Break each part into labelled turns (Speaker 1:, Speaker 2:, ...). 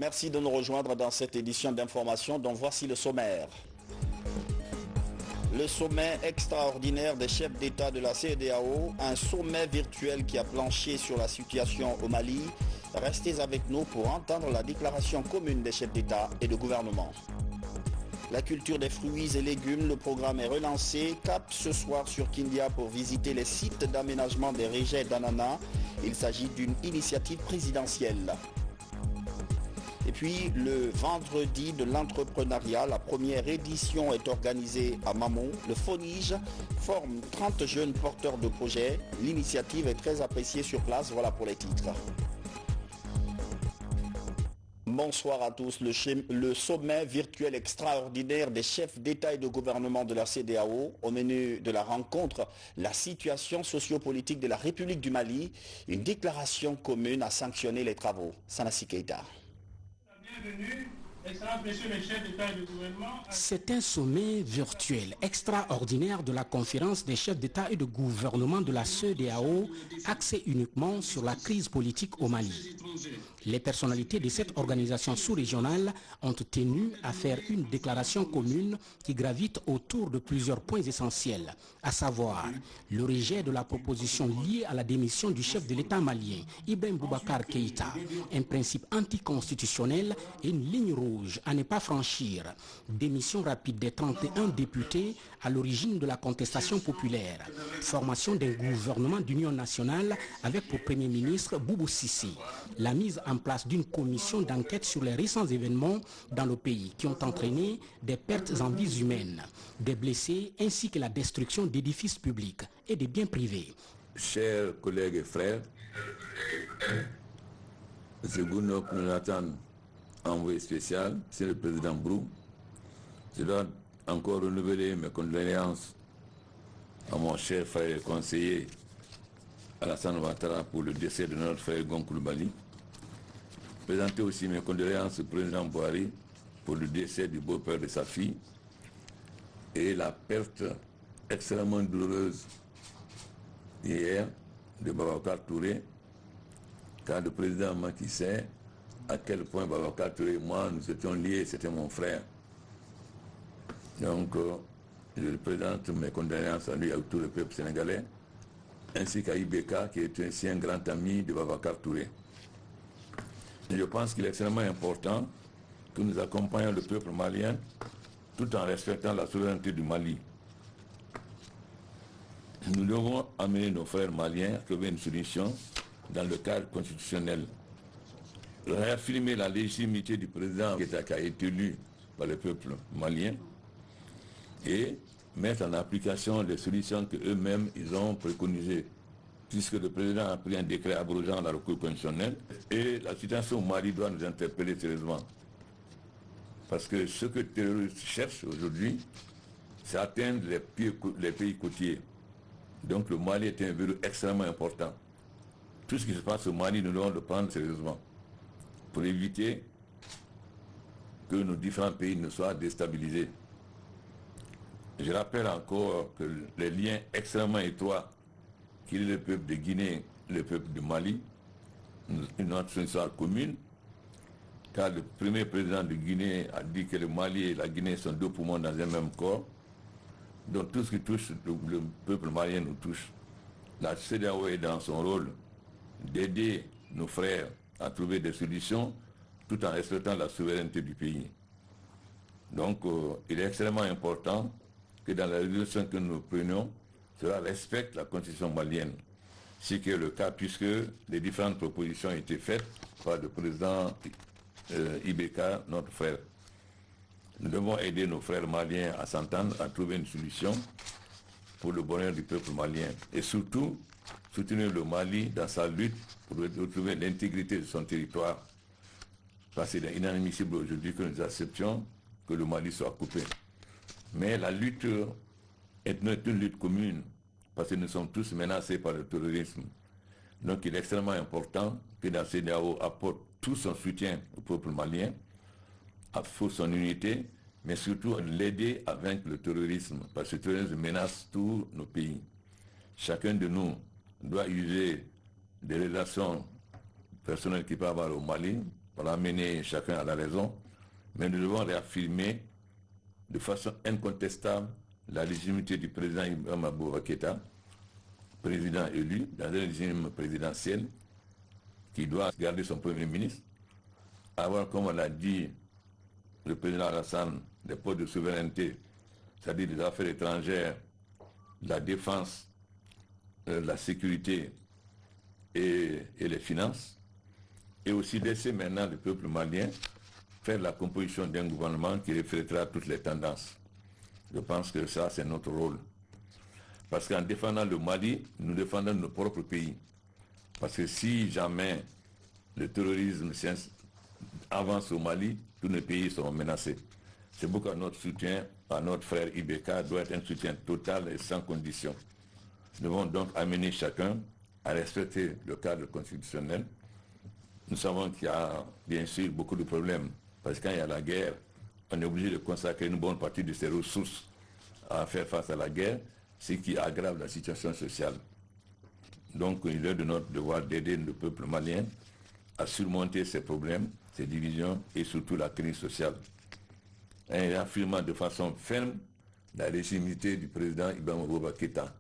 Speaker 1: Merci de nous rejoindre dans cette édition d'information dont voici le sommaire. Le sommet extraordinaire des chefs d'État de la CEDEAO, un sommet virtuel qui a planché sur la situation au Mali. Restez avec nous pour entendre la déclaration commune des chefs d'État et de gouvernement. La culture des fruits et légumes, le programme est relancé. Cap ce soir sur Kindia pour visiter les sites d'aménagement des rejets d'ananas. Il s'agit d'une initiative présidentielle. Et puis le vendredi de l'entrepreneuriat, la première édition est organisée à Mamon. Le FONIGE forme 30 jeunes porteurs de projets. L'initiative est très appréciée sur place. Voilà pour les titres. Bonsoir à tous. Le sommet virtuel extraordinaire des chefs d'État et de gouvernement de la CEDEAO. Au menu de la rencontre, la situation sociopolitique de la République du Mali. Une déclaration commune a sanctionné les travaux. Sanassi Keita.
Speaker 2: Bienvenue, excellences messieurs les chefs d'État et de gouvernement.
Speaker 3: C'est un sommet virtuel extraordinaire de la conférence des chefs d'État et de gouvernement de la CEDEAO axé uniquement sur la crise politique au Mali. Les personnalités de cette organisation sous-régionale ont tenu à faire une déclaration commune qui gravite autour de plusieurs points essentiels, à savoir le rejet de la proposition liée à la démission du chef de l'État malien, Ibrahim Boubacar Keïta, un principe anticonstitutionnel et une ligne rouge à ne pas franchir, démission rapide des 31 députés à l'origine de la contestation populaire, formation d'un gouvernement d'union nationale avec pour Premier ministre Boubou Sissi, la mise en place d'une commission d'enquête sur les récents événements dans le pays qui ont entraîné des pertes en vies humaines, des blessés ainsi que la destruction d'édifices publics et des biens privés.
Speaker 4: Chers collègues et frères, M. Gounok Nonatan, envoyé spécial, c'est le président Brou. Je dois encore renouveler mes condoléances à mon cher frère et conseiller Alassane Ouattara pour le décès de notre frère Gonkouloubali. Présenter aussi mes condoléances au président Bouhari pour le décès du beau-père de sa fille et la perte extrêmement douloureuse hier de Babacar Touré, car le président Macky sait à quel point Babacar Touré et moi nous étions liés, c'était mon frère. Donc je présente mes condoléances à lui et à tout le peuple sénégalais, ainsi qu'à Ibeka qui est aussi un grand ami de Babacar Touré. Et je pense qu'il est extrêmement important que nous accompagnions le peuple malien tout en respectant la souveraineté du Mali. Nous devons amener nos frères maliens à trouver une solution dans le cadre constitutionnel. Réaffirmer la légitimité du président qui a été élu par le peuple malien et mettre en application les solutions qu'eux-mêmes ils ont préconisées, puisque le président a pris un décret abrogeant la recours constitutionnelle et la situation au Mali doit nous interpeller sérieusement. Parce que ce que les terroristes cherchent aujourd'hui, c'est atteindre les pays côtiers. Donc le Mali est un verrou extrêmement important. Tout ce qui se passe au Mali, nous devons le prendre sérieusement pour éviter que nos différents pays ne soient déstabilisés. Je rappelle encore que les liens extrêmement étroits qu'il est le peuple de Guinée, le peuple du Mali, notre histoire commune, car le premier président de Guinée a dit que le Mali et la Guinée sont deux poumons dans un même corps. Donc tout ce qui touche le peuple malien nous touche. La CEDEAO est dans son rôle d'aider nos frères à trouver des solutions tout en respectant la souveraineté du pays. Donc il est extrêmement important que dans la résolution que nous prenions, cela respecte la constitution malienne. C'est que le cas, puisque les différentes propositions ont été faites par le président Ibeka, notre frère. Nous devons aider nos frères maliens à s'entendre, à trouver une solution pour le bonheur du peuple malien. Et surtout, soutenir le Mali dans sa lutte pour retrouver l'intégrité de son territoire. Parce qu'il est inadmissible aujourd'hui que nous acceptions que le Mali soit coupé. Mais la lutte est une lutte commune, parce que nous sommes tous menacés par le terrorisme. Donc il est extrêmement important que la CEDEAO apporte tout son soutien au peuple malien, pour son unité, mais surtout l'aider à vaincre le terrorisme, parce que le terrorisme menace tous nos pays. Chacun de nous doit user des relations personnelles qu'il peut avoir au Mali, on a amené chacun à la raison, mais nous devons réaffirmer de façon incontestable la légitimité du président Ibrahima Boubacar Keïta, président élu dans un régime présidentiel qui doit garder son premier ministre, avoir, comme on l'a dit, le président Alassane, des postes de souveraineté, c'est-à-dire des affaires étrangères, la défense, la sécurité et les finances, et aussi laisser maintenant le peuple malien faire la composition d'un gouvernement qui reflètera toutes les tendances. Je pense que ça, c'est notre rôle. Parce qu'en défendant le Mali, nous défendons nos propres pays. Parce que si jamais le terrorisme avance au Mali, tous les pays seront menacés. C'est pourquoi notre soutien à notre frère Ibeka doit être un soutien total et sans condition. Nous devons donc amener chacun à respecter le cadre constitutionnel. Nous savons qu'il y a bien sûr beaucoup de problèmes, parce que quand il y a la guerre, on est obligé de consacrer une bonne partie de ses ressources à faire face à la guerre, ce qui aggrave la situation sociale. Donc il est de notre devoir d'aider le peuple malien à surmonter ces problèmes, ces divisions et surtout la crise sociale. Et affirmant de façon ferme la légitimité du président Ibrahima Boubacar Keïta.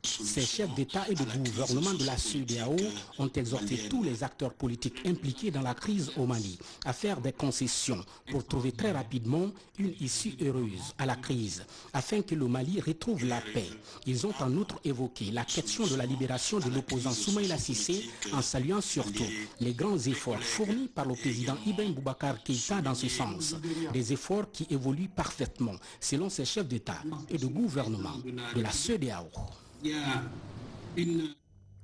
Speaker 3: Ces chefs d'État et de gouvernement de la CEDEAO ont exhorté tous les acteurs politiques impliqués dans la crise au Mali à faire des concessions pour trouver très rapidement une issue heureuse à la crise, afin que le Mali retrouve la paix. Ils ont en outre évoqué la question de la libération de l'opposant Soumaïla Cissé, en saluant surtout les grands efforts fournis par le président Ibrahima Boubacar Keïta dans ce sens. Des efforts qui évoluent parfaitement selon ces chefs d'État et de gouvernement de la CEDEAO.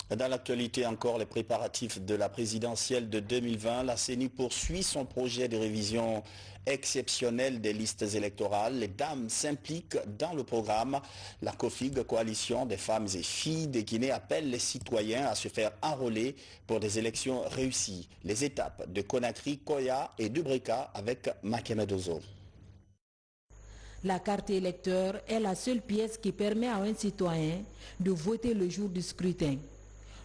Speaker 1: Dans l'actualité encore, les préparatifs de la présidentielle de 2020, la CENI poursuit son projet de révision exceptionnelle des listes électorales. Les dames s'impliquent dans le programme. La COFIG, Coalition des femmes et filles de Guinée, appelle les citoyens à se faire enrôler pour des élections réussies. Les étapes de Conakry, Koya et de Breka avec Makemedozo.
Speaker 5: La carte électeur est la seule pièce qui permet à un citoyen de voter le jour du scrutin.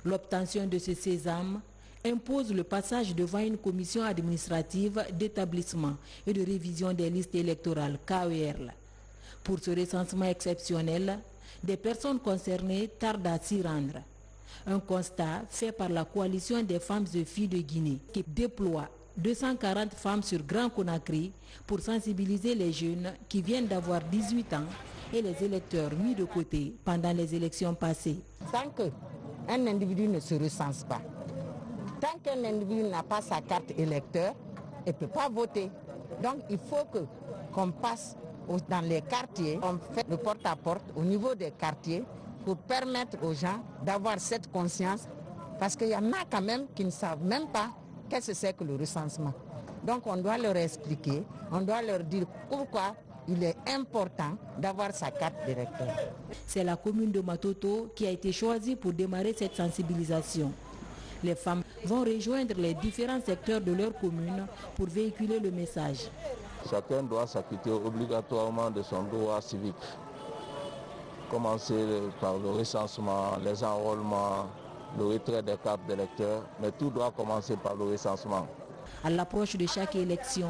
Speaker 5: L'obtention de ce sésame impose le passage devant une commission administrative d'établissement et de révision des listes électorales, KERL. Pour ce recensement exceptionnel, des personnes concernées tardent à s'y rendre. Un constat fait par la coalition des femmes et filles de Guinée qui déploie 240 femmes sur Grand Conakry pour sensibiliser les jeunes qui viennent d'avoir 18 ans et les électeurs mis de côté pendant les élections passées.
Speaker 6: Tant qu'un individu ne se recense pas, tant qu'un individu n'a pas sa carte électeur, il ne peut pas voter. Donc il faut qu'on passe dans les quartiers, on fait le porte-à-porte au niveau des quartiers pour permettre aux gens d'avoir cette conscience, parce qu'il y en a quand même qui ne savent même pas qu'est-ce que c'est que le recensement. Donc on doit leur expliquer, on doit leur dire pourquoi il est important d'avoir sa carte d'électeur.
Speaker 5: C'est la commune de Matoto qui a été choisie pour démarrer cette sensibilisation. Les femmes vont rejoindre les différents secteurs de leur commune pour véhiculer le message.
Speaker 7: Chacun doit s'acquitter obligatoirement de son droit civique. Commencer par le recensement, les enrôlements, le retrait des cartes d'électeurs, mais tout doit commencer par le recensement.
Speaker 5: À l'approche de chaque élection,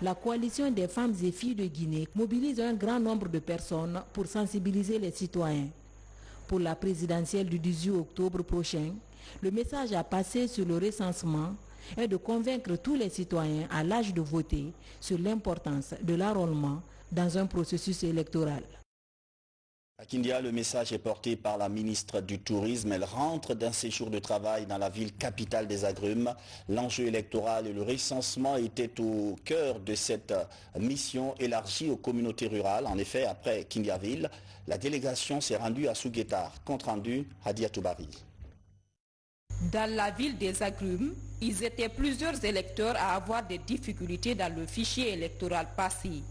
Speaker 5: la coalition des femmes et filles de Guinée mobilise un grand nombre de personnes pour sensibiliser les citoyens. Pour la présidentielle du 18 octobre prochain, le message à passer sur le recensement est de convaincre tous les citoyens à l'âge de voter sur l'importance de l'enrôlement dans un processus électoral.
Speaker 1: À Kindia, le message est porté par la ministre du Tourisme. Elle rentre d'un séjour de travail dans la ville capitale des agrumes. L'enjeu électoral et le recensement étaient au cœur de cette mission élargie aux communautés rurales. En effet, après Kindiaville, la délégation s'est rendue à Souguetar. Compte rendu, Hadia Toubari.
Speaker 8: Dans la ville des agrumes, ils étaient plusieurs électeurs à avoir des difficultés dans le fichier électoral passé.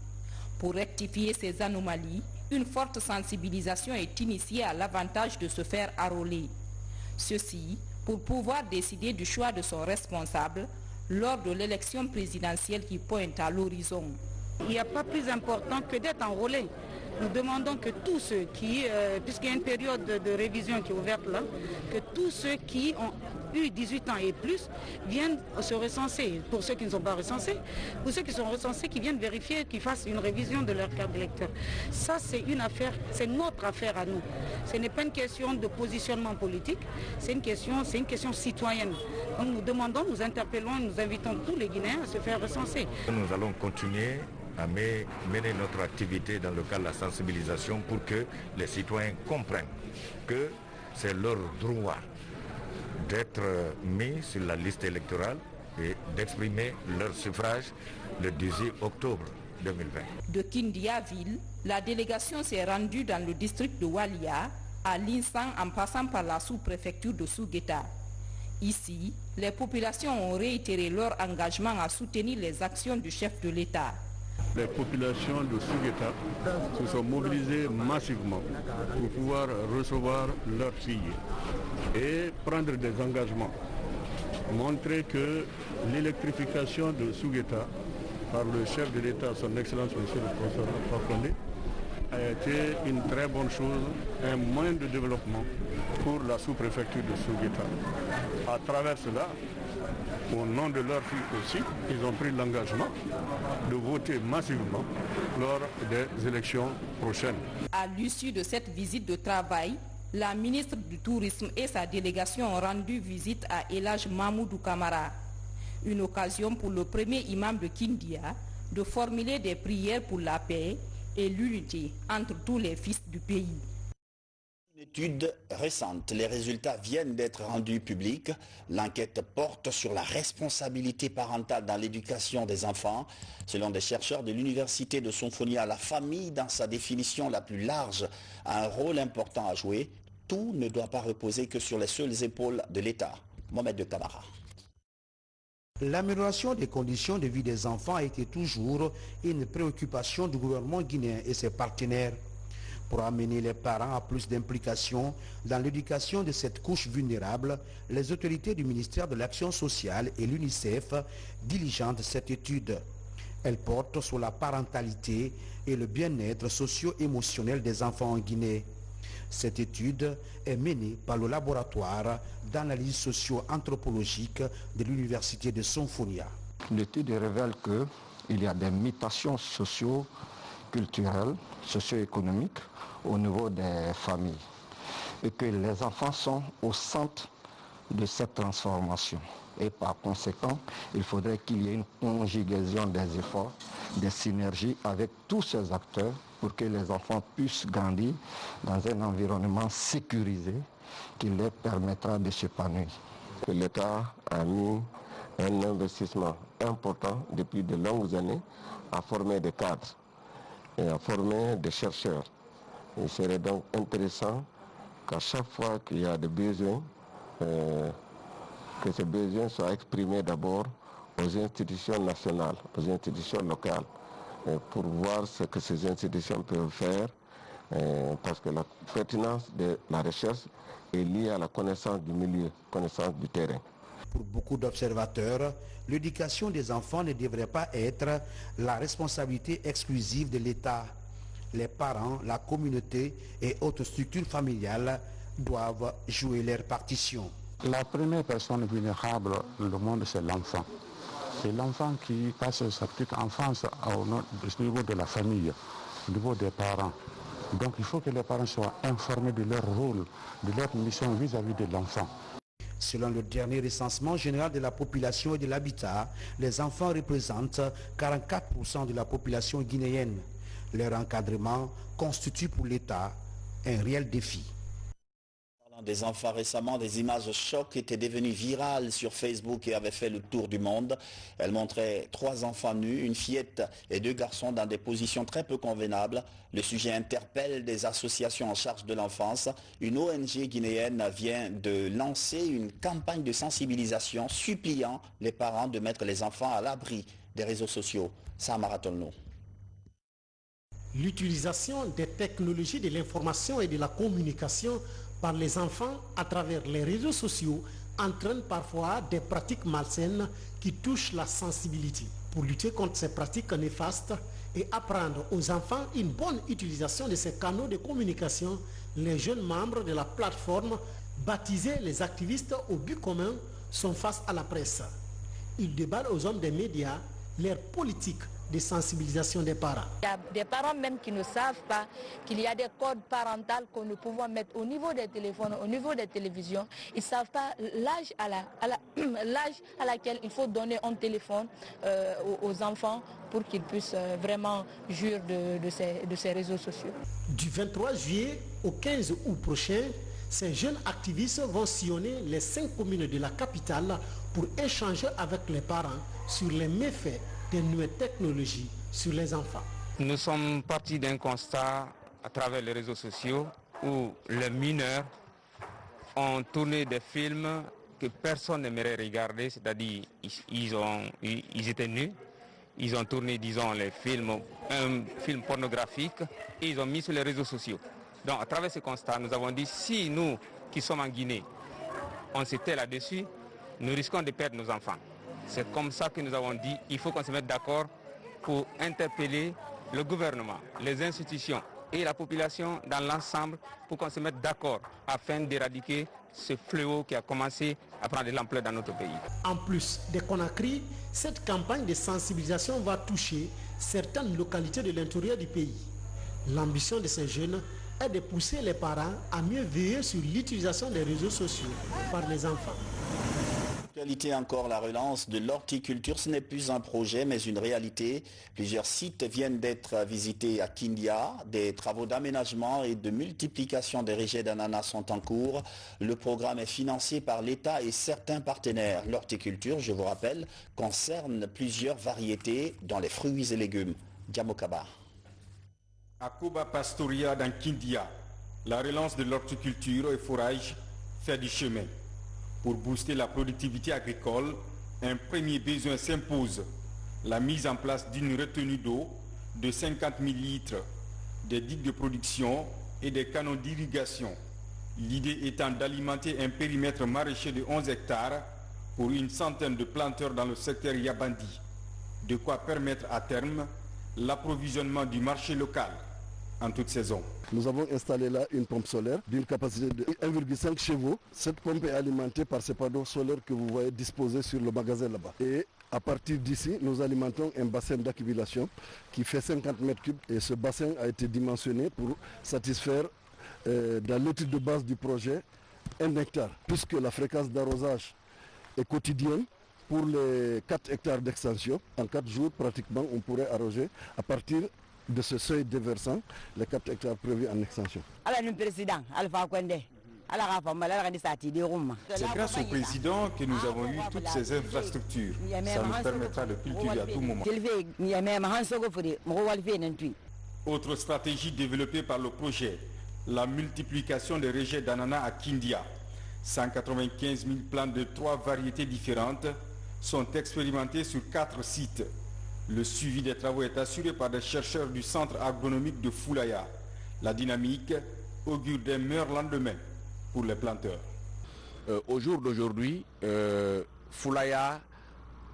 Speaker 8: Pour rectifier ces anomalies, une forte sensibilisation est initiée à l'avantage de se faire enrôler. Ceci pour pouvoir décider du choix de son responsable lors de l'élection présidentielle qui pointe à l'horizon.
Speaker 9: Il n'y a pas plus important que d'être enrôlé. Nous demandons que tous ceux qui, puisqu'il y a une période de révision qui est ouverte là, que tous ceux qui ont eu 18 ans et plus viennent se recenser. Pour ceux qui ne sont pas recensés, pour ceux qui sont recensés, qui viennent vérifier, qui fassent une révision de leur carte d'électeur. Ça, c'est une affaire, c'est notre affaire à nous. Ce n'est pas une question de positionnement politique, c'est une question citoyenne. Donc nous demandons, nous interpellons, nous invitons tous les Guinéens à se faire recenser.
Speaker 10: Nous allons continuer à mener notre activité dans le cadre de la sensibilisation pour que les citoyens comprennent que c'est leur droit d'être mis sur la liste électorale et d'exprimer leur suffrage le 18 octobre 2020.
Speaker 8: De Kindia-Ville, la délégation s'est rendue dans le district de Walia, à Linsang en passant par la sous-préfecture de Sougueta. Ici, les populations ont réitéré leur engagement à soutenir les actions du chef de l'État.
Speaker 11: Les populations de Sougueta se sont mobilisées massivement pour pouvoir recevoir leurs filles et prendre des engagements. Montrer que l'électrification de Sougueta par le chef de l'État, son Excellence M. le professeur Fakonde, a été une très bonne chose, un moyen de développement pour la sous-préfecture de Sougueta. À travers cela, au nom de leurs filles aussi, ils ont pris l'engagement de voter massivement lors des élections prochaines.
Speaker 8: À l'issue de cette visite de travail, la ministre du Tourisme et sa délégation ont rendu visite à Elhadj Mahmoudou Kamara. Une occasion pour le premier imam de Kindia de formuler des prières pour la paix et l'unité entre tous les fils du pays.
Speaker 1: Une étude récente, les résultats viennent d'être rendus publics. L'enquête porte sur la responsabilité parentale dans l'éducation des enfants. Selon des chercheurs de l'université de Sonfonia, la famille, dans sa définition la plus large, a un rôle important à jouer. Tout ne doit pas reposer que sur les seules épaules de l'État. Mohamed de Camara.
Speaker 12: L'amélioration des conditions de vie des enfants a été toujours une préoccupation du gouvernement guinéen et ses partenaires. Pour amener les parents à plus d'implication dans l'éducation de cette couche vulnérable, les autorités du ministère de l'Action sociale et l'UNICEF diligentent cette étude. Elle porte sur la parentalité et le bien-être socio-émotionnel des enfants en Guinée. Cette étude est menée par le laboratoire d'analyse socio-anthropologique de l'université de Sonfonia.
Speaker 13: L'étude révèle qu'il y a des mutations socio-culturelles, socio-économiques au niveau des familles et que les enfants sont au centre de cette transformation. Et par conséquent, il faudrait qu'il y ait une conjugaison des efforts, des synergies avec tous ces acteurs pour que les enfants puissent grandir dans un environnement sécurisé qui leur permettra de s'épanouir.
Speaker 7: L'État a mis un investissement important depuis de longues années à former des cadres et à former des chercheurs. Il serait donc intéressant qu'à chaque fois qu'il y a des besoins, que ces besoins soient exprimés d'abord aux institutions nationales, aux institutions locales, pour voir ce que ces institutions peuvent faire, parce que la pertinence de la recherche est liée à la connaissance du milieu, connaissance du terrain.
Speaker 12: Pour beaucoup d'observateurs, l'éducation des enfants ne devrait pas être la responsabilité exclusive de l'État. Les parents, la communauté et autres structures familiales doivent jouer leur partition.
Speaker 14: La première personne vulnérable au monde, c'est l'enfant. C'est l'enfant qui passe sa petite enfance au niveau de la famille, au niveau des parents. Donc il faut que les parents soient informés de leur rôle, de leur mission vis-à-vis de l'enfant.
Speaker 12: Selon le dernier recensement général de la population et de l'habitat, les enfants représentent 44% de la population guinéenne. Leur encadrement constitue pour l'État un réel défi.
Speaker 1: Des enfants récemment, des images chocs étaient devenues virales sur Facebook et avaient fait le tour du monde. Elles montraient 3 enfants nus, une fillette et 2 garçons dans des positions très peu convenables. Le sujet interpelle des associations en charge de l'enfance. Une ONG guinéenne vient de lancer une campagne de sensibilisation suppliant les parents de mettre les enfants à l'abri des réseaux sociaux. Samara Tolno.
Speaker 15: L'utilisation des technologies de l'information et de la communication par les enfants à travers les réseaux sociaux entraîne parfois des pratiques malsaines qui touchent la sensibilité. Pour lutter contre ces pratiques néfastes et apprendre aux enfants une bonne utilisation de ces canaux de communication, les jeunes membres de la plateforme Baptisés les activistes au but commun sont face à la presse. Ils déballent aux hommes des médias leur politique de sensibilisation des parents.
Speaker 8: Il y a des parents même qui ne savent pas qu'il y a des codes parentaux que nous pouvons mettre au niveau des téléphones, au niveau des télévisions. Ils ne savent pas l'âge à laquelle il faut donner un téléphone aux enfants pour qu'ils puissent vraiment jouir de ces réseaux sociaux.
Speaker 15: Du 23 juillet au 15 août prochain, ces jeunes activistes vont sillonner les 5 communes de la capitale pour échanger avec les parents sur les méfaits des nouvelles technologies sur les enfants.
Speaker 16: Nous sommes partis d'un constat à travers les réseaux sociaux où les mineurs ont tourné des films que personne n'aimerait regarder, c'est-à-dire ils étaient nus, ils ont tourné, disons, un film pornographique et ils ont mis sur les réseaux sociaux. Donc à travers ce constat, nous avons dit, si nous qui sommes en Guinée, on s'était là-dessus, nous risquons de perdre nos enfants. C'est comme ça que nous avons dit, il faut qu'on se mette d'accord pour interpeller le gouvernement, les institutions et la population dans l'ensemble pour qu'on se mette d'accord afin d'éradiquer ce fléau qui a commencé à prendre de l'ampleur dans notre pays.
Speaker 15: En plus des Conakry, cette campagne de sensibilisation va toucher certaines localités de l'intérieur du pays. L'ambition de ces jeunes est de pousser les parents à mieux veiller sur l'utilisation des réseaux sociaux par les enfants.
Speaker 1: Actualité encore, la relance de l'horticulture, ce n'est plus un projet mais une réalité. Plusieurs sites viennent d'être visités à Kindia. Des travaux d'aménagement et de multiplication des rejets d'ananas sont en cours. Le programme est financé par l'État et certains partenaires. L'horticulture, je vous rappelle, concerne plusieurs variétés dans les fruits et légumes. Diamokaba.
Speaker 17: À Koba Pastoria dans Kindia, la relance de l'horticulture et forage fait du chemin. Pour booster la productivité agricole, un premier besoin s'impose, la mise en place d'une retenue d'eau de 50 000 litres, des digues de production et des canaux d'irrigation. L'idée étant d'alimenter un périmètre maraîcher de 11 hectares pour une centaine de planteurs dans le secteur Yabandi, de quoi permettre à terme l'approvisionnement du marché local en toute saison.
Speaker 18: Nous avons installé là une pompe solaire d'une capacité de 1,5 chevaux. Cette pompe est alimentée par ces panneaux solaires que vous voyez disposés sur le magasin là-bas. Et à partir d'ici, nous alimentons un bassin d'accumulation qui fait 50 mètres cubes. Et ce bassin a été dimensionné pour satisfaire, dans l'étude de base du projet, 1 hectare. Puisque la fréquence d'arrosage est quotidienne, pour les 4 hectares d'extension, en 4 jours pratiquement, on pourrait arroser à partir de ce seuil déversant les 4 hectares prévus en extension.
Speaker 17: C'est grâce au président que nous avons eu toutes ces infrastructures. Ça nous permettra de cultiver à tout moment. Autre stratégie développée par le projet, la multiplication des rejets d'ananas à Kindia. 195 000 plants de 3 variétés différentes sont expérimentés sur 4 sites. Le suivi des travaux est assuré par des chercheurs du centre agronomique de Foulaya. La dynamique augure des meilleurs lendemains pour les planteurs.
Speaker 19: Au jour d'aujourd'hui, Foulaya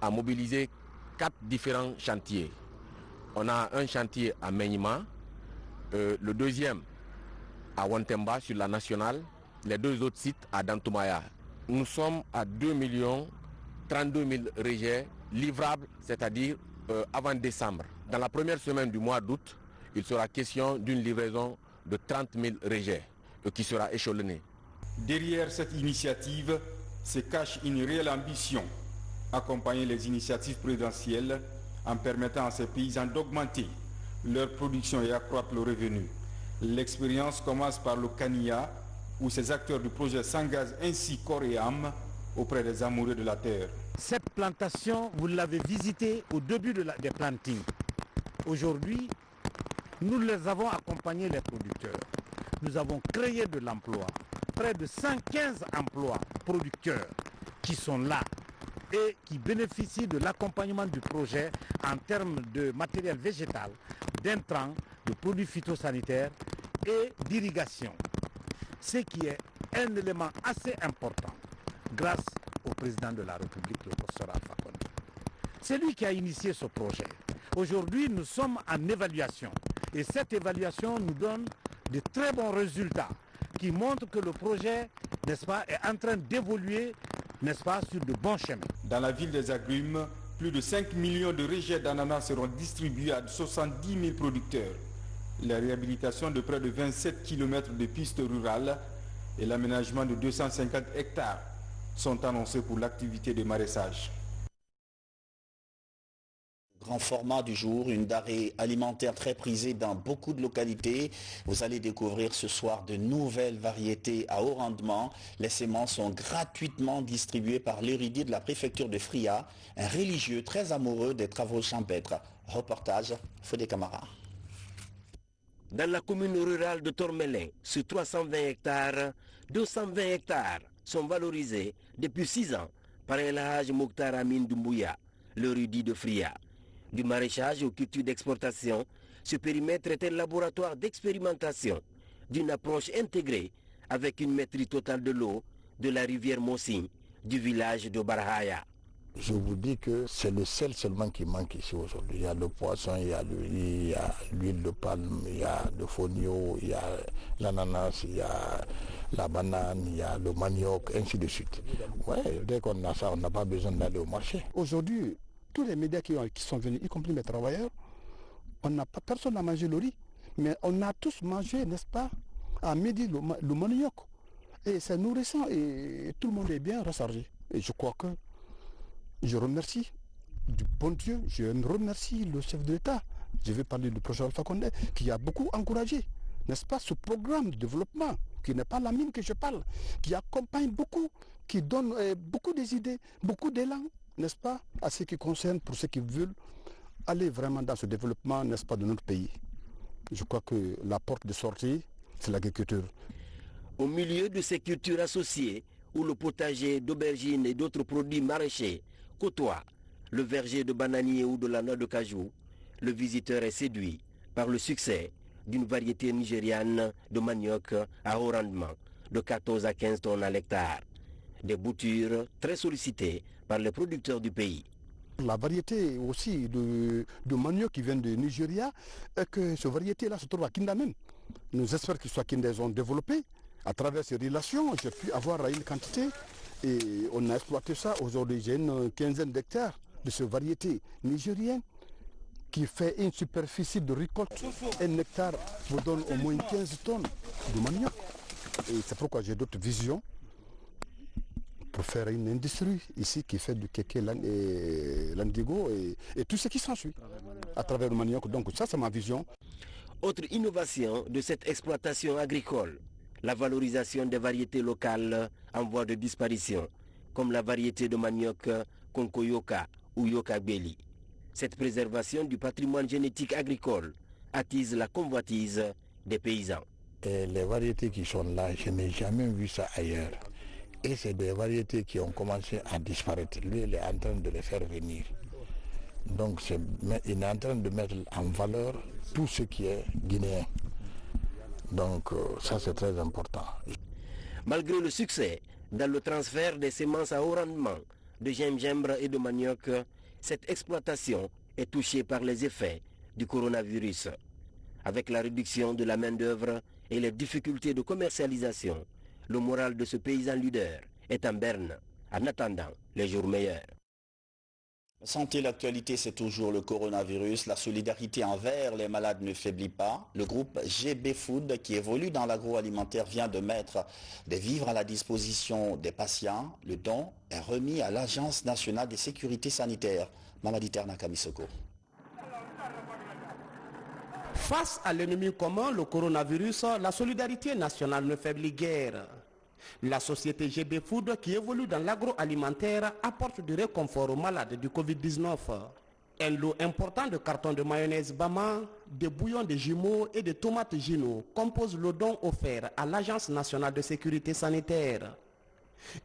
Speaker 19: a mobilisé 4 différents chantiers. On a un chantier à Menyima, le deuxième à Wantemba sur la nationale, les 2 autres sites à Dantoumaya. Nous sommes à 2 32 000 rejets livrables, c'est-à-dire avant décembre. Dans la première semaine du mois d'août, il sera question d'une livraison de 30 000 rejets qui sera échelonnée.
Speaker 17: Derrière cette initiative se cache une réelle ambition, accompagner les initiatives présidentielles en permettant à ces paysans d'augmenter leur production et accroître le revenu. L'expérience commence par le Kania, où ces acteurs du projet s'engagent ainsi corps et âme auprès des amoureux de la terre.
Speaker 20: Cette plantation, vous l'avez visitée au début des plantings. Aujourd'hui, nous les avons accompagnés, les producteurs. Nous avons créé de l'emploi, près de 115 emplois producteurs qui sont là et qui bénéficient de l'accompagnement du projet en termes de matériel végétal, d'intrants, de produits phytosanitaires et d'irrigation. Ce qui est un élément assez important grâce au président de la République, le professeur Alpha Condé. C'est lui qui a initié ce projet. Aujourd'hui, nous sommes en évaluation et cette évaluation nous donne de très bons résultats qui montre que le projet, n'est-ce pas, est en train d'évoluer, n'est-ce pas, sur de bons chemins.
Speaker 17: Dans la ville des agrumes, plus de 5 millions de rejets d'ananas seront distribués à 70 000 producteurs. La réhabilitation de près de 27 km de pistes rurales et l'aménagement de 250 hectares sont annoncés pour l'activité de maraîchage.
Speaker 1: Grand format du jour, une denrée alimentaire très prisée dans beaucoup de localités. Vous allez découvrir ce soir de nouvelles variétés à haut rendement. Les semences sont gratuitement distribuées par l'érudit de la préfecture de Fria, un religieux très amoureux des travaux champêtres. Reportage, Fodé Camara.
Speaker 21: Dans la commune rurale de Tormelin, sur 320 hectares, 220 hectares sont valorisés depuis 6 ans par El Hadj Mokhtar Amin Doumbouya, l'érudit de Fria. Du maraîchage aux cultures d'exportation, ce périmètre est un laboratoire d'expérimentation d'une approche intégrée avec une maîtrise totale de l'eau de la rivière Mossigne du village de Barhaya.
Speaker 22: Je vous dis que c'est le sel seulement qui manque ici aujourd'hui. Il y a le poisson, il y a l'huile de palme, il y a le fonio, il y a l'ananas, il y a la banane, il y a le manioc, ainsi de suite. Ouais, dès qu'on a ça, on n'a pas besoin d'aller au marché.
Speaker 23: Aujourd'hui, tous les médias qui sont venus, y compris mes travailleurs, personne n'a mangé le riz, mais on a tous mangé, n'est-ce pas, à midi le manioc. Et c'est nourrissant et tout le monde est bien rechargé. Et je crois que je remercie du bon Dieu, je remercie le chef de l'État. Je vais parler du projet Alpha Condé, qui a beaucoup encouragé, n'est-ce pas, ce programme de développement, qui n'est pas la mine que je parle, qui accompagne beaucoup, qui donne beaucoup des idées, beaucoup d'élan, n'est-ce pas, à ce qui concerne pour ceux qui veulent aller vraiment dans ce développement, n'est-ce pas, de notre pays. Je crois que la porte de sortie, c'est l'agriculture.
Speaker 21: Au milieu de ces cultures associées, où le potager d'aubergines et d'autres produits maraîchers côtoient le verger de bananier ou de la noix de cajou, le visiteur est séduit par le succès d'une variété nigériane de manioc à haut rendement, de 14 à 15 tonnes à l'hectare. Des boutures très sollicitées par les producteurs du pays.
Speaker 23: La variété aussi de manioc qui vient de Nigeria, et que cette variété-là se trouve à Kindamen. Nous espérons que soit Kinda ont développé. À travers ces relations, j'ai pu avoir une quantité et on a exploité ça. Aujourd'hui, j'ai une quinzaine d'hectares de cette variété nigérienne qui fait une superficie de récolte. Un hectare vous donne au moins 15 tonnes de manioc. Et c'est pourquoi j'ai d'autres visions pour faire une industrie ici qui fait du kéké, l'indigo et tout ce qui s'ensuit à travers le manioc. Donc ça, c'est ma vision.
Speaker 21: Autre innovation de cette exploitation agricole, la valorisation des variétés locales en voie de disparition, comme la variété de manioc Konkoyoka ou Yokabeli. Cette préservation du patrimoine génétique agricole attise la convoitise des paysans.
Speaker 22: Et les variétés qui sont là, je n'ai jamais vu ça ailleurs. Et c'est des variétés qui ont commencé à disparaître. Lui, il est en train de les faire venir. Donc, il est en train de mettre en valeur tout ce qui est guinéen. Donc, ça, c'est très important.
Speaker 21: Malgré le succès dans le transfert des semences à haut rendement de gingembre et de manioc, cette exploitation est touchée par les effets du coronavirus. Avec la réduction de la main-d'œuvre et les difficultés de commercialisation, le moral de ce paysan leader est en berne, en attendant les jours meilleurs.
Speaker 1: Santé, l'actualité, c'est toujours le coronavirus. La solidarité envers les malades ne faiblit pas. Le groupe GB Food, qui évolue dans l'agroalimentaire, vient de mettre des vivres à la disposition des patients. Le don est remis à l'Agence nationale de sécurité sanitaire. Mamadi Terna Kamisoko.
Speaker 3: Face à l'ennemi commun, le coronavirus, la solidarité nationale ne faiblit guère. La société GB Food, qui évolue dans l'agroalimentaire, apporte du réconfort aux malades du Covid-19. Un lot important de cartons de mayonnaise Bama, de bouillons de jumeaux et de tomates Gino compose le don offert à l'Agence nationale de sécurité sanitaire.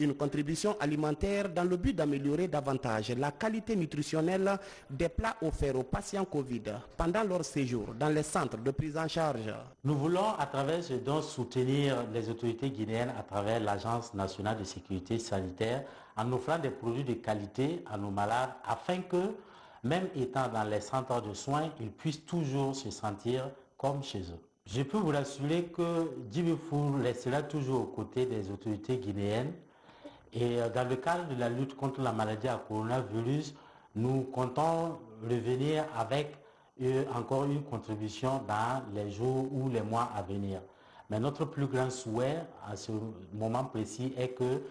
Speaker 3: Une contribution alimentaire dans le but d'améliorer davantage la qualité nutritionnelle des plats offerts aux patients Covid pendant leur séjour dans les centres de prise en charge.
Speaker 24: Nous voulons à travers ce don soutenir les autorités guinéennes à travers l'Agence nationale de sécurité sanitaire en offrant des produits de qualité à nos malades afin que, même étant dans les centres de soins, ils puissent toujours se sentir comme chez eux. Je peux vous rassurer que Djibouti restera toujours aux côtés des autorités guinéennes. Et dans le cadre de la lutte contre la maladie à coronavirus, nous comptons revenir avec encore une contribution dans les jours ou les mois à venir. Mais notre plus grand souhait à ce moment précis est que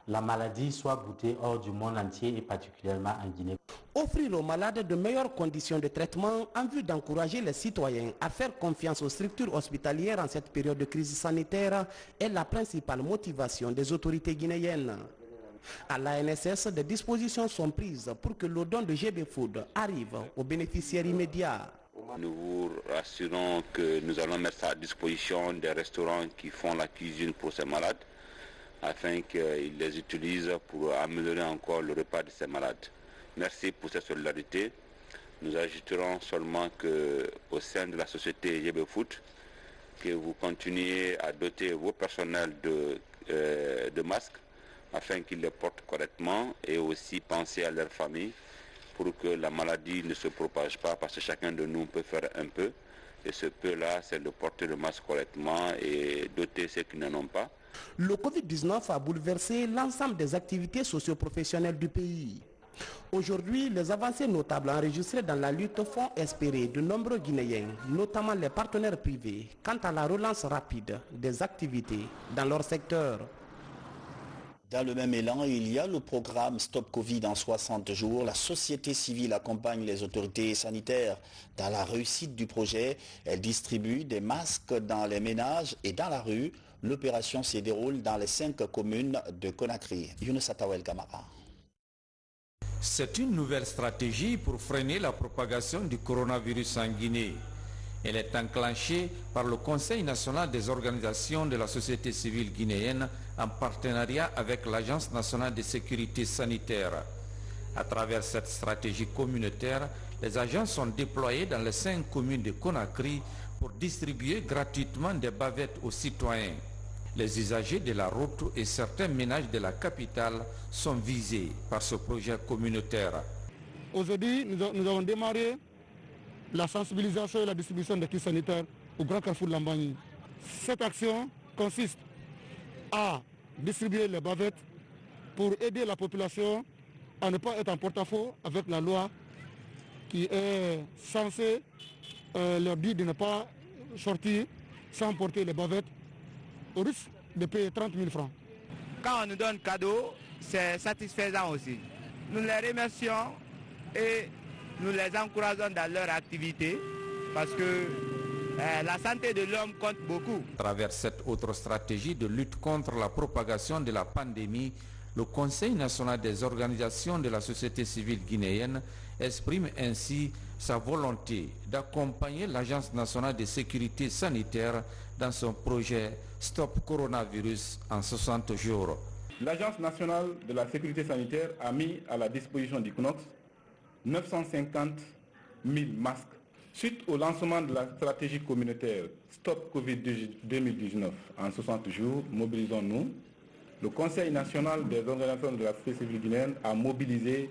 Speaker 24: la maladie soit boutée hors du monde entier et particulièrement en Guinée.
Speaker 2: Offrir aux malades de meilleures conditions de traitement en vue d'encourager les citoyens à faire confiance aux structures hospitalières en cette période de crise sanitaire est la principale motivation des autorités guinéennes. À l'ANSS, des dispositions sont prises pour que le don de GB Food arrive aux bénéficiaires immédiats.
Speaker 4: Nous vous rassurons que nous allons mettre à disposition des restaurants qui font la cuisine pour ces malades afin qu'ils les utilisent pour améliorer encore le repas de ces malades. Merci pour cette solidarité. Nous ajouterons seulement qu'au sein de la société GB Food, que vous continuez à doter vos personnels de masques afin qu'ils les portent correctement et aussi penser à leur famille pour que la maladie ne se propage pas, parce que chacun de nous peut faire un peu. Et ce peu-là, c'est de porter le masque correctement et doter ceux qui n'en ont pas.
Speaker 2: Le Covid-19 a bouleversé l'ensemble des activités socio-professionnelles du pays. Aujourd'hui, les avancées notables enregistrées dans la lutte font espérer de nombreux Guinéens, notamment les partenaires privés, quant à la relance rapide des activités dans leur secteur.
Speaker 1: Dans le même élan, il y a le programme Stop Covid en 60 jours. La société civile accompagne les autorités sanitaires dans la réussite du projet. Elle distribue des masques dans les ménages et dans la rue. L'opération se déroule dans les 5 communes de Conakry. Younes Atawel Kamara.
Speaker 5: C'est une nouvelle stratégie pour freiner la propagation du coronavirus en Guinée. Elle est enclenchée par le Conseil national des organisations de la société civile guinéenne en partenariat avec l'Agence nationale de sécurité sanitaire. À travers cette stratégie communautaire, les agents sont déployés dans les 5 communes de Conakry pour distribuer gratuitement des bavettes aux citoyens. Les usagers de la route et certains ménages de la capitale sont visés par ce projet communautaire.
Speaker 23: Aujourd'hui, nous avons démarré la sensibilisation et la distribution des kits sanitaires au Grand Carrefour de Lambani. Cette action consiste à distribuer les bavettes pour aider la population à ne pas être en porte-à-faux avec la loi qui est censée leur dire de ne pas sortir sans porter les bavettes au risque de payer 30 000 francs.
Speaker 6: Quand on nous donne cadeau, c'est satisfaisant aussi. Nous les remercions et nous les encourageons dans leur activité parce que la santé de l'homme compte beaucoup.
Speaker 5: À travers cette autre stratégie de lutte contre la propagation de la pandémie, le Conseil national des organisations de la société civile guinéenne exprime ainsi sa volonté d'accompagner l'Agence nationale de sécurité sanitaire dans son projet Stop Coronavirus en 60 jours.
Speaker 25: L'Agence nationale de la sécurité sanitaire a mis à la disposition du CNOX 950 000 masques. Suite au lancement de la stratégie communautaire Stop Covid 2019 en 60 jours, mobilisons-nous. Le Conseil national des organisations de la société civile guinéenne a mobilisé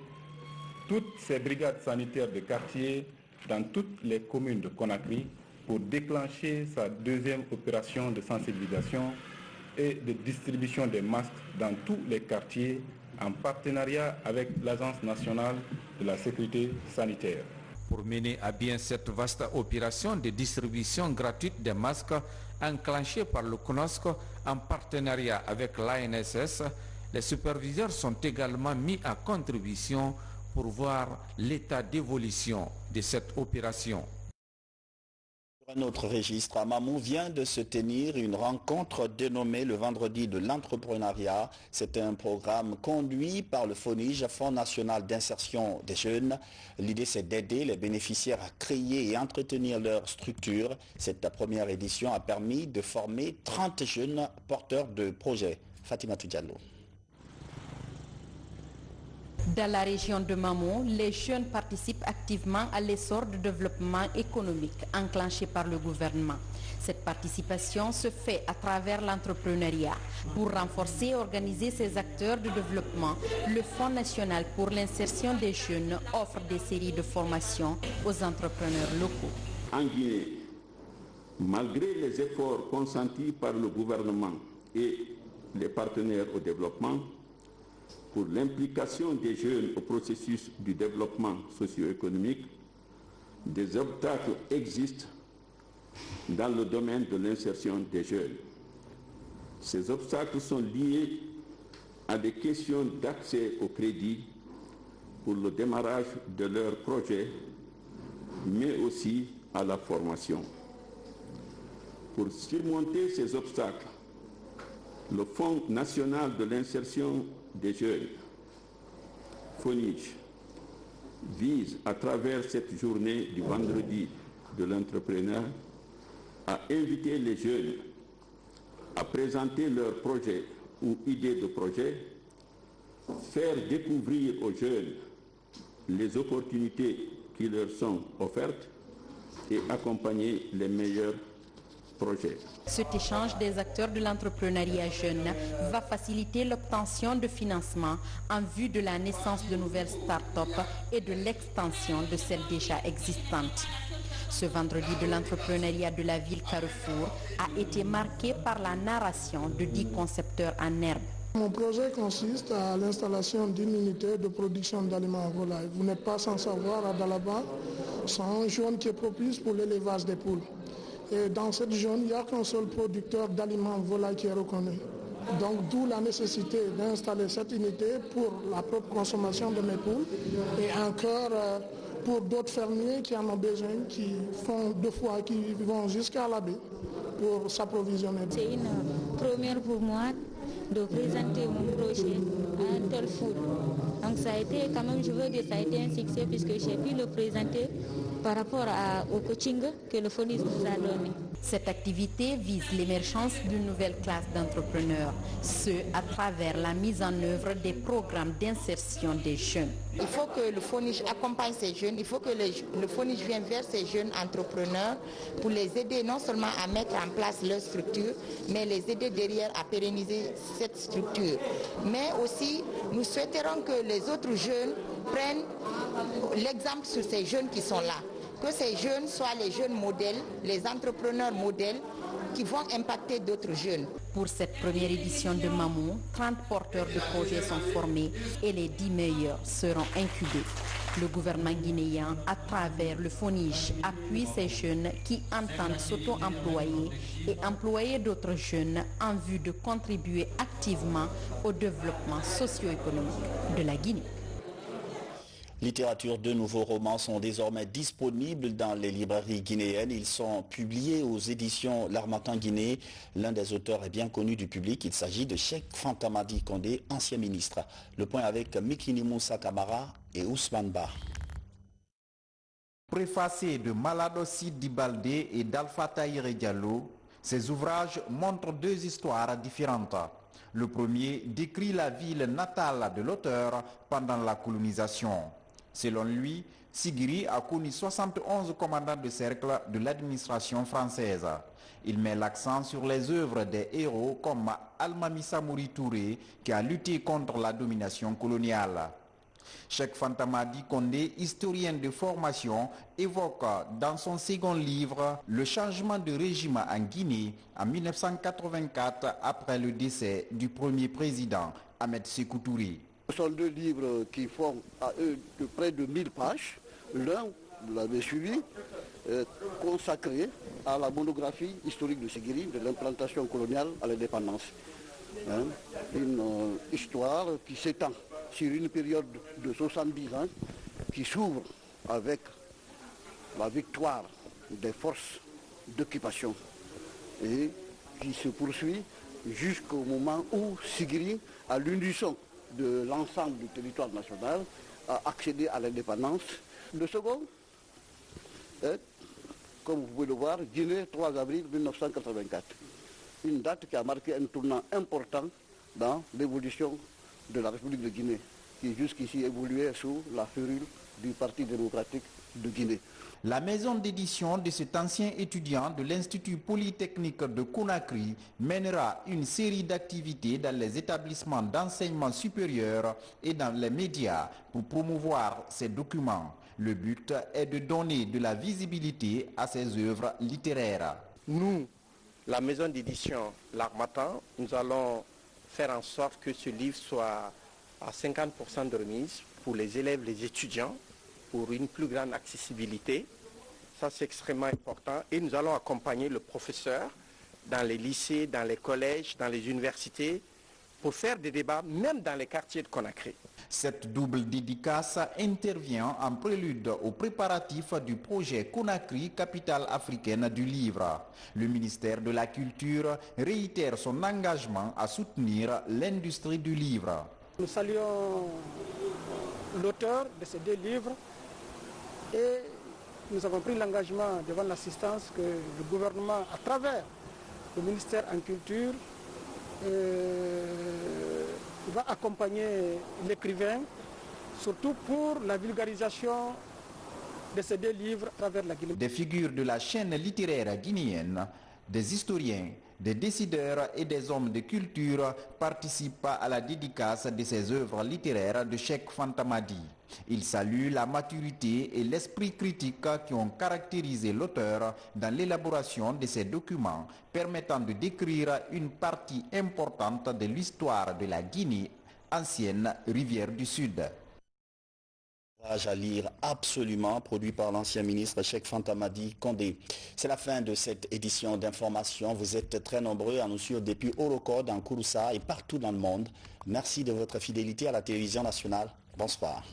Speaker 25: toutes ces brigades sanitaires de quartier dans toutes les communes de Conakry pour déclencher sa deuxième opération de sensibilisation et de distribution des masques dans tous les quartiers en partenariat avec l'Agence nationale de la sécurité sanitaire.
Speaker 5: Pour mener à bien cette vaste opération de distribution gratuite des masques enclenchée par le CNOSC en partenariat avec l'ANSS, les superviseurs sont également mis à contribution pour voir l'état d'évolution de cette opération.
Speaker 1: Sur un autre registre, à Mamou vient de se tenir une rencontre dénommée le Vendredi de l'entrepreneuriat. C'est un programme conduit par le FONIJ, Fonds national d'insertion des jeunes. L'idée, c'est d'aider les bénéficiaires à créer et entretenir leur structure. Cette première édition a permis de former 30 jeunes porteurs de projets. Fatima Diallo.
Speaker 8: Dans la région de Mamou, les jeunes participent activement à l'essor de développement économique enclenché par le gouvernement. Cette participation se fait à travers l'entrepreneuriat. Pour renforcer et organiser ces acteurs de développement, le Fonds national pour l'insertion des jeunes offre des séries de formations aux entrepreneurs locaux.
Speaker 26: En Guinée,
Speaker 7: Malgré les efforts consentis par le gouvernement et les partenaires au développement pour l'implication des jeunes au processus du développement socio-économique, des obstacles existent dans le domaine de l'insertion des jeunes. Ces obstacles sont liés à des questions d'accès au crédit pour le démarrage de leurs projets, mais aussi à la formation. Pour surmonter ces obstacles, le Fonds national de l'insertion des jeunes, FONIJ, vise à travers cette journée du vendredi de l'entrepreneur à inviter les jeunes à présenter leurs projets ou idées de projet, faire découvrir aux jeunes les opportunités qui leur sont offertes et accompagner les meilleurs projets.
Speaker 8: Cet échange des acteurs de l'entrepreneuriat jeune va faciliter l'obtention de financement en vue de la naissance de nouvelles start-up et de l'extension de celles déjà existantes. Ce vendredi de l'entrepreneuriat de la ville Carrefour a été marqué par la narration de 10 concepteurs en herbe.
Speaker 9: Mon projet consiste à l'installation d'une unité de production d'aliments à volaille. Vous n'êtes pas sans savoir, à Dalaba, c'est un zone qui est propice pour l'élevage des poules. Et dans cette zone, il n'y a qu'un seul producteur d'aliments volaille qui est reconnu. Donc d'où la nécessité d'installer cette unité pour la propre consommation de mes poules et encore pour d'autres fermiers qui en ont besoin, qui font 2 fois, qui vont jusqu'à la baie pour s'approvisionner.
Speaker 10: C'est une première pour moi de présenter mon projet à Interfood. Donc ça a été quand même, je veux dire, ça a été un succès puisque j'ai pu le présenter par rapport au coaching que le FONIJ nous a donné.
Speaker 8: Cette activité vise l'émergence d'une nouvelle classe d'entrepreneurs, ce à travers la mise en œuvre des programmes d'insertion des jeunes.
Speaker 11: Il faut que le FONIJ accompagne ces jeunes, il faut que le FONIJ vienne vers ces jeunes entrepreneurs pour les aider non seulement à mettre en place leur structure, mais les aider derrière à pérenniser cette structure. Mais aussi, nous souhaiterons que les autres jeunes prennent l'exemple sur ces jeunes qui sont là. Que ces jeunes soient les jeunes modèles, les entrepreneurs modèles qui vont impacter d'autres jeunes.
Speaker 8: Pour cette première édition de Mamou, 30 porteurs de projets sont formés et les 10 meilleurs seront incubés. Le gouvernement guinéen, à travers le FONIJ, appuie ces jeunes qui entendent s'auto-employer et employer d'autres jeunes en vue de contribuer activement au développement socio-économique de la Guinée.
Speaker 1: Littérature, de nouveaux romans sont désormais disponibles dans les librairies guinéennes. Ils sont publiés aux éditions L'Harmattan Guinée. L'un des auteurs est bien connu du public. Il s'agit de Cheikh Fanta Madi Condé, ancien ministre. Le point avec Mikini Moussa Kamara et Ousmane Ba.
Speaker 13: Préfacés de Malado Sidi Baldé et d'Alpha Tahiré Diallo, ces ouvrages montrent 2 histoires différentes. Le premier décrit la ville natale de l'auteur pendant la colonisation. Selon lui, Sigiri a connu 71 commandants de cercle de l'administration française. Il met l'accent sur les œuvres des héros comme Almami Samouri Touré qui a lutté contre la domination coloniale. Cheikh Fanta Madi Condé, historien de formation, évoque dans son second livre le changement de régime en Guinée en 1984 après le décès du premier président Ahmed Sékou Touré.
Speaker 26: Ce sont 2 livres qui font à eux de près de 1000 pages. L'un, vous l'avez suivi, consacré à la monographie historique de Sigiri, de l'implantation coloniale à l'indépendance. Une histoire qui s'étend sur une période de 70 ans, qui s'ouvre avec la victoire des forces d'occupation et qui se poursuit jusqu'au moment où Sigiri, à l'unisson de l'ensemble du territoire national, a accédé à l'indépendance. Le second est, comme vous pouvez le voir, Guinée, 3 avril 1984. Une date qui a marqué un tournant important dans l'évolution de la République de Guinée, qui jusqu'ici évoluait sous la férule du Parti démocratique de Guinée.
Speaker 13: La maison d'édition de cet ancien étudiant de l'Institut Polytechnique de Conakry mènera une série d'activités dans les établissements d'enseignement supérieur et dans les médias pour promouvoir ces documents. Le but est de donner de la visibilité à ces œuvres littéraires.
Speaker 12: nous, la maison d'édition L'Harmattan, nous allons faire en sorte que ce livre soit à 50% de remise pour les élèves, les étudiants, pour une plus grande accessibilité. Ça, c'est extrêmement important. Et nous allons accompagner le professeur dans les lycées, dans les collèges, dans les universités, pour faire des débats, même dans les quartiers de Conakry.
Speaker 13: Cette double dédicace intervient en prélude aux préparatifs du projet Conakry, capitale africaine du livre. Le ministère de la Culture réitère son engagement à soutenir l'industrie du livre.
Speaker 9: Nous saluons l'auteur de ces 2 livres et nous avons pris l'engagement devant l'assistance que le gouvernement, à travers le ministère en culture, va accompagner l'écrivain, surtout pour la vulgarisation de ces 2 livres à travers la Guinée.
Speaker 13: Des figures de la chaîne littéraire guinéenne, des historiens, des décideurs et des hommes de culture participent à la dédicace de ces œuvres littéraires de Cheikh Fanta Madi. Il salue la maturité et l'esprit critique qui ont caractérisé l'auteur dans l'élaboration de ces documents permettant de décrire une partie importante de l'histoire de la Guinée, ancienne rivière du Sud.
Speaker 1: À lire absolument, produit par l'ancien ministre Cheikh Fanta Madi Condé. C'est la fin de cette édition d'information. Vous êtes très nombreux à nous suivre depuis Holocode, en Kouroussa et partout dans le monde. Merci de votre fidélité à la télévision nationale. Bonsoir.